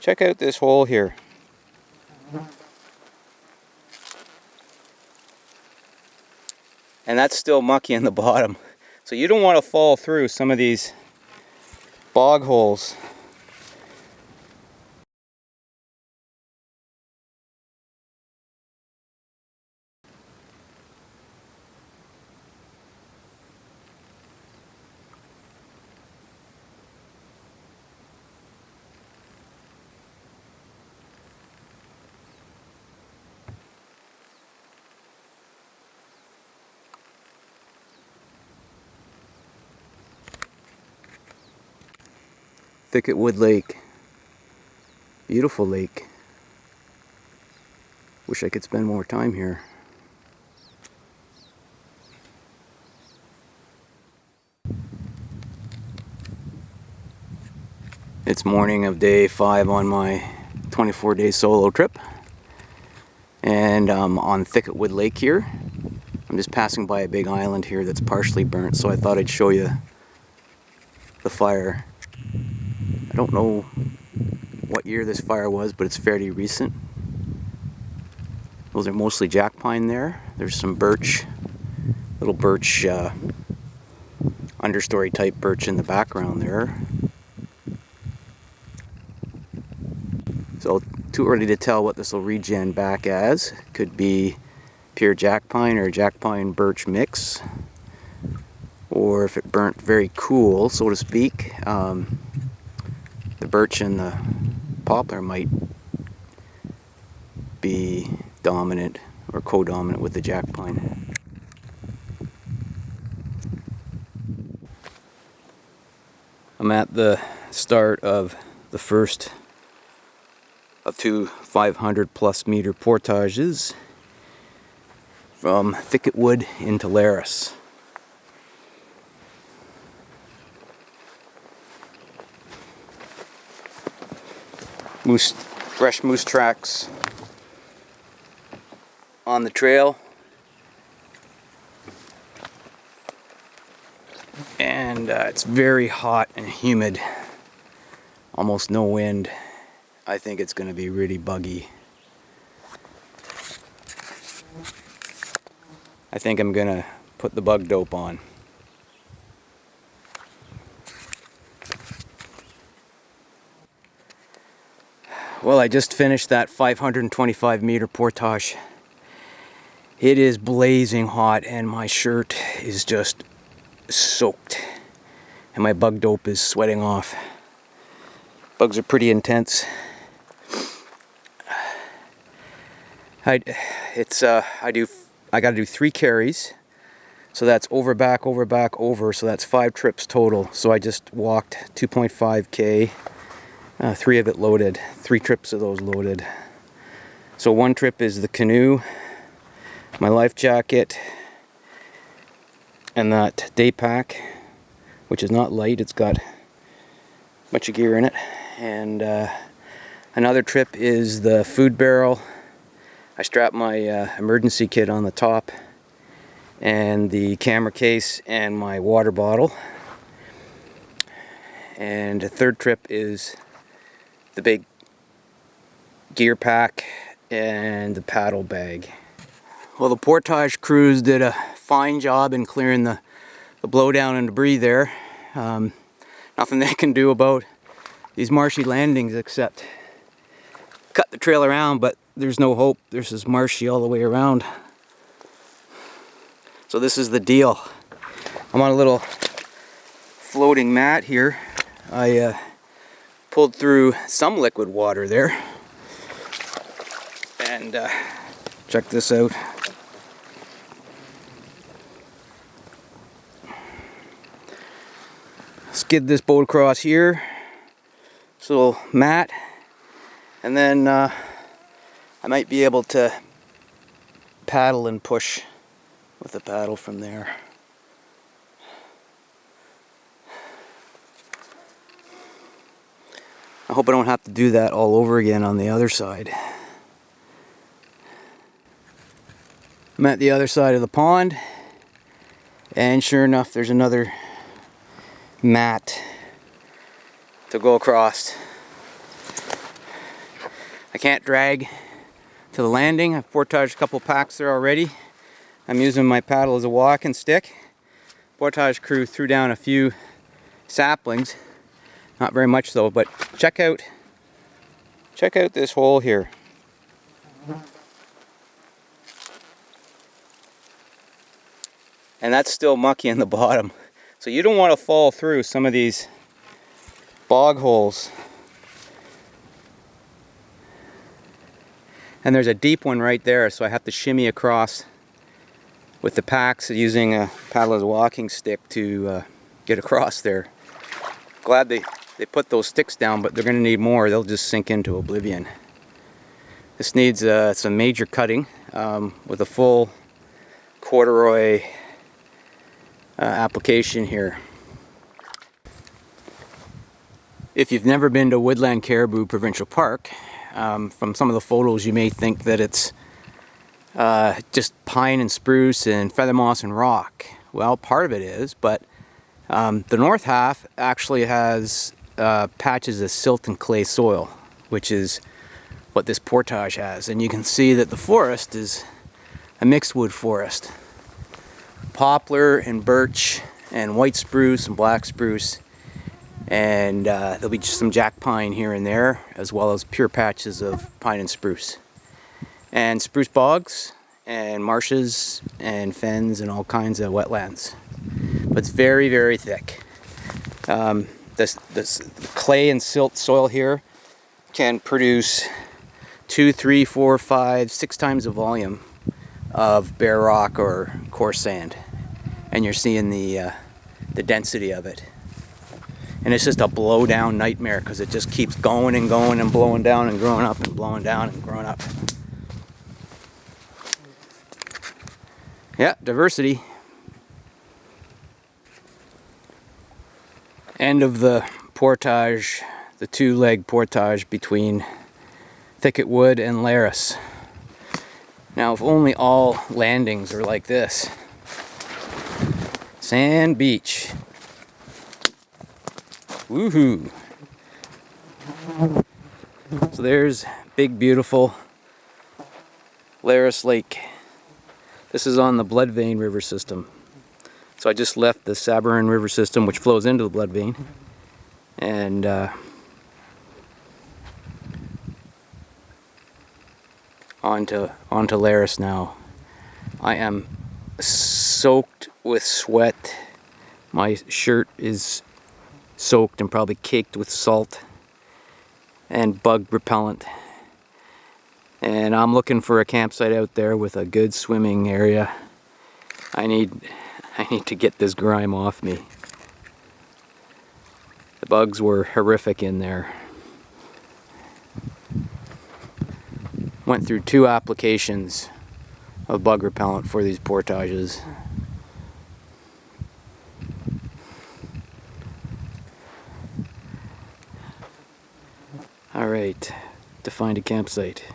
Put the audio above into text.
Check out this hole here. And that's still mucky in the bottom. So you don't want to fall through some of these bog holes. Thicketwood Lake. Beautiful lake. Wish I could spend more time here. It's morning of day 5 on my 24-day solo trip. And I'm on Thicketwood Lake here. I'm just passing by a big island here that's partially burnt, so I thought I'd show you the fire. I don't know what year this fire was, but it's fairly recent. Those are mostly jack pine there. There's some birch, little birch, understory type birch in the background there. So too early to tell what this will regen back as. Could be pure jack pine or jack pine birch mix. Or if it burnt very cool, so to speak, the birch and the poplar might be dominant or co-dominant with the jack pine. I'm at the start of the first of 2 500+ meter portages from Thicketwood into Lis. Fresh moose tracks on the trail, and it's very hot and humid, almost no wind. I think it's going to be really buggy. I think I'm going to put the bug dope on. Well, I just finished that 525 meter portage. It is blazing hot and my shirt is just soaked and my bug dope is sweating off. Bugs are pretty intense. I gotta do 3 carries, so that's over, back, over, so that's 5 trips total. So I just walked 2.5k, 3 of it loaded, 3 trips of those loaded. So 1 trip is the canoe, my life jacket, and that day pack, which is not light, it's got a bunch of gear in it. And another trip is the food barrel. I strapped my emergency kit on the top, and the camera case and my water bottle. And the third trip is the big gear pack and the paddle bag. Well, the portage crews did a fine job in clearing the blowdown and debris there. Nothing they can do about these marshy landings except cut the trail around, but there's no hope. This is marshy all the way around. So this is the deal. I'm on a little floating mat here. I pulled through some liquid water there. And check this out. Skid this boat across here. This little mat. And then I might be able to paddle and push with the paddle from there. I hope I don't have to do that all over again on the other side. I'm at the other side of the pond, and sure enough there's another mat to go across. I can't drag to the landing. I've portaged a couple packs there already. I'm using my paddle as a walking stick. Portage crew threw down a few saplings, not very much though, but check out this hole here. And that's still mucky in the bottom. So you don't want to fall through some of these bog holes. And there's a deep one right there, so I have to shimmy across with the packs using a paddle as a walking stick to get across there. Glad they put those sticks down, but they're going to need more. They'll just sink into oblivion. This needs some major cutting with a full corduroy application here. If you've never been to Woodland Caribou Provincial Park, from some of the photos you may think that it's just pine and spruce and feather moss and rock. Well, part of it is, but the north half actually has patches of silt and clay soil, which is what this portage has. And you can see that the forest is a mixed wood forest. Poplar and birch and white spruce and black spruce, and there'll be just some jack pine here and there, as well as pure patches of pine and spruce. And spruce bogs and marshes and fens and all kinds of wetlands. But it's very, very thick. This clay and silt soil here can produce 2, 3, 4, 5, 6 times the volume of bare rock or coarse sand. And you're seeing the density of it. And it's just a blow down nightmare because it just keeps going and going and blowing down and growing up and blowing down and growing up. Yeah, diversity. End of the portage, the 2-leg portage between Thicketwood and Lis. Now, if only all landings are like this. Sand beach. Woohoo! So there's big, beautiful Lis Lake. This is on the Blood Vein River system. So I just left the Sabarin River system, which flows into the Blood Vein, and onto Lis now. I am soaked with sweat. My shirt is soaked and probably caked with salt and bug repellent. And I'm looking for a campsite out there with a good swimming area. I need to get this grime off me. The bugs were horrific in there. Went through 2 applications of bug repellent for these portages. Alright, to find a campsite.